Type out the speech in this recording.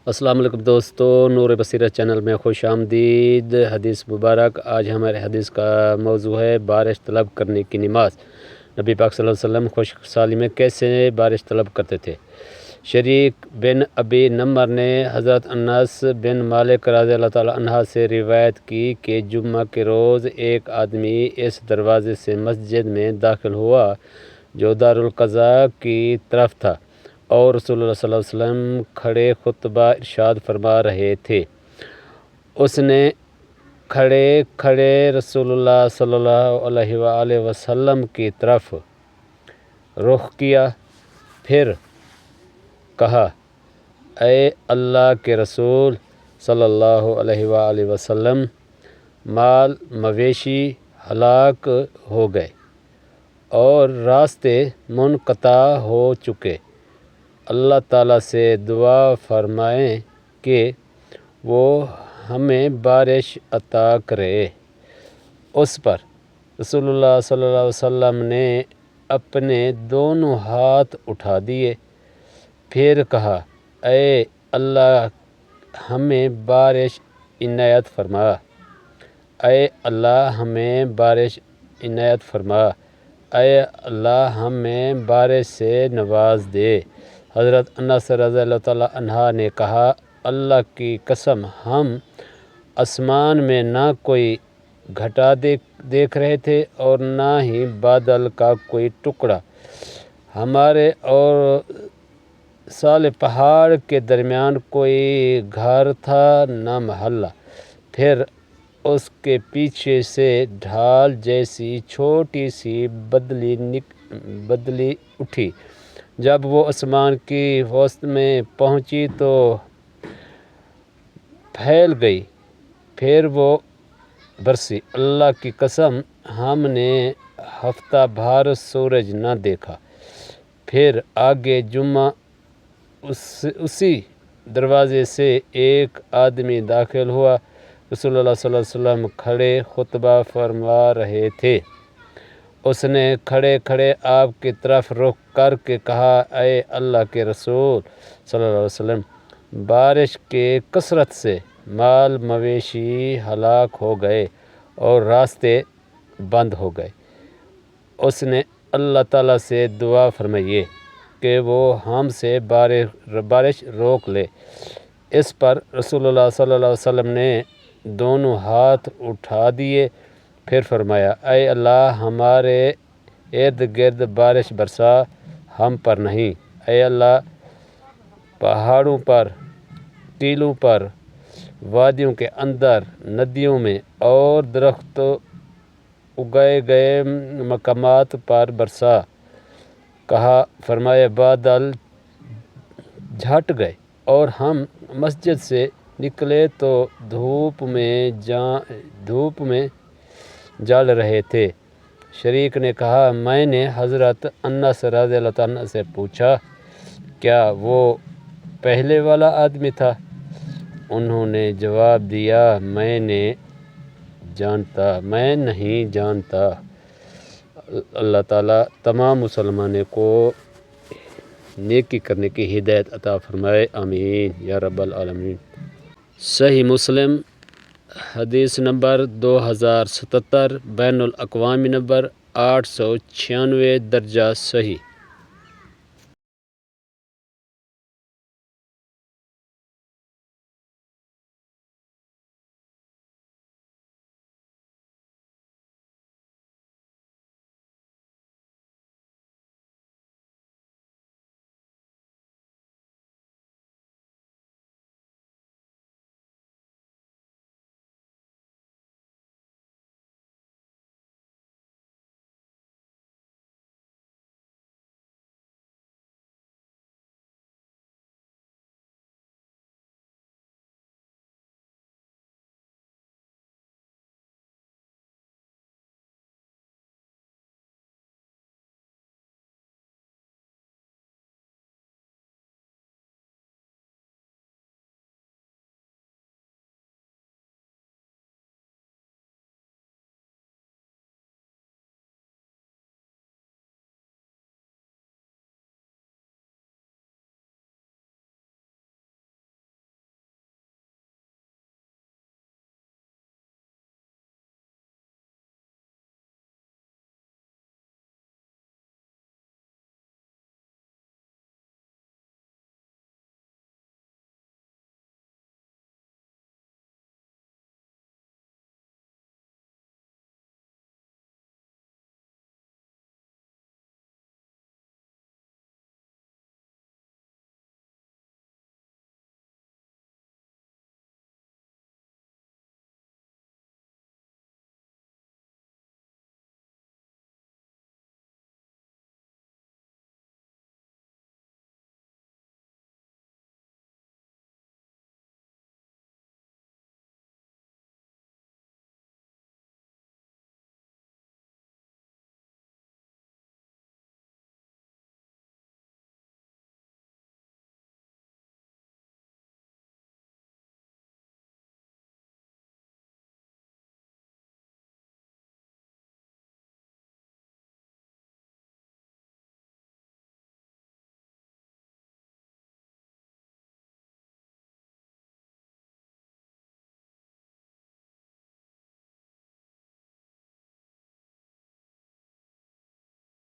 السلام علیکم دوستو، نور بصیرت چینل میں خوش آمدید۔ حدیث مبارک۔ آج ہمارے حدیث کا موضوع ہے بارش طلب کرنے کی نماز۔ نبی پاک صلی اللہ علیہ وسلم خشک سالی میں کیسے بارش طلب کرتے تھے؟ شریک بن ابی نمر نے حضرت انس بن مالک رضی اللہ تعالیٰ عنہ سے روایت کی کہ جمعہ کے روز ایک آدمی اس دروازے سے مسجد میں داخل ہوا جو دارالقضاء کی طرف تھا، اور رسول اللہ صلی اللہ علیہ وسلم کھڑے خطبہ ارشاد فرما رہے تھے۔ اس نے کھڑے کھڑے رسول اللہ صلی اللہ علیہ وآلہ وسلم کی طرف رخ کیا، پھر کہا: اے اللہ کے رسول صلی اللہ علیہ وآلہ وسلم، مال مویشی ہلاک ہو گئے اور راستے منقطع ہو چکے، اللہ تعالیٰ سے دعا فرمائیں کہ وہ ہمیں بارش عطا کرے۔ اس پر رسول اللہ صلی اللہ علیہ وسلم نے اپنے دونوں ہاتھ اٹھا دیے، پھر کہا: اے اللہ ہمیں بارش عنایت فرما، اے اللہ ہمیں بارش عنایت فرما، اے اللہ ہمیں بارش سے نواز دے۔ حضرت انس رضی اللہ تعالیٰ عنہ نے کہا: اللہ کی قسم، ہم آسمان میں نہ کوئی گھٹا دیکھ رہے تھے اور نہ ہی بادل کا کوئی ٹکڑا، ہمارے اور سال پہاڑ کے درمیان کوئی گھر تھا نہ محلہ۔ پھر اس کے پیچھے سے ڈھال جیسی چھوٹی سی بدلی اٹھی، جب وہ آسمان کی وسط میں پہنچی تو پھیل گئی، پھر وہ برسی۔ اللہ کی قسم، ہم نے ہفتہ بھر سورج نہ دیکھا۔ پھر آگے جمعہ اسی دروازے سے ایک آدمی داخل ہوا، رسول اللہ صلی اللہ علیہ وسلم کھڑے خطبہ فرما رہے تھے۔ اس نے کھڑے کھڑے آپ کی طرف رخ کر کے کہا: اے اللہ کے رسول صلی اللہ علیہ وسلم، بارش کی کثرت سے مال مویشی ہلاک ہو گئے اور راستے بند ہو گئے۔ اس نے اللہ تعالیٰ سے دعا فرمائی کہ وہ ہم سے بارش روک لے۔ اس پر رسول اللہ صلی اللہ علیہ وسلم نے دونوں ہاتھ اٹھا دیے، پھر فرمایا: اے اللہ ہمارے ارد گرد بارش برسا، ہم پر نہیں۔ اے اللہ پہاڑوں پر، ٹیلوں پر، وادیوں کے اندر، ندیوں میں اور درخت اگائے گئے مقامات پر برسا۔ کہا، فرمایا بادل چھٹ گئے اور ہم مسجد سے نکلے تو دھوپ میں جل رہے تھے۔ شریک نے کہا: میں نے حضرت انس رضی اللہ عنہ سے پوچھا، کیا وہ پہلے والا آدمی تھا؟ انہوں نے جواب دیا: میں نہیں جانتا۔ اللہ تعالیٰ تمام مسلمانوں کو نیکی کرنے کی ہدایت عطا فرمائے، آمین یا رب العالمین۔ صحیح مسلم حدیث نمبر 2077، بین الاقوامی نمبر 896، درجہ صحیح۔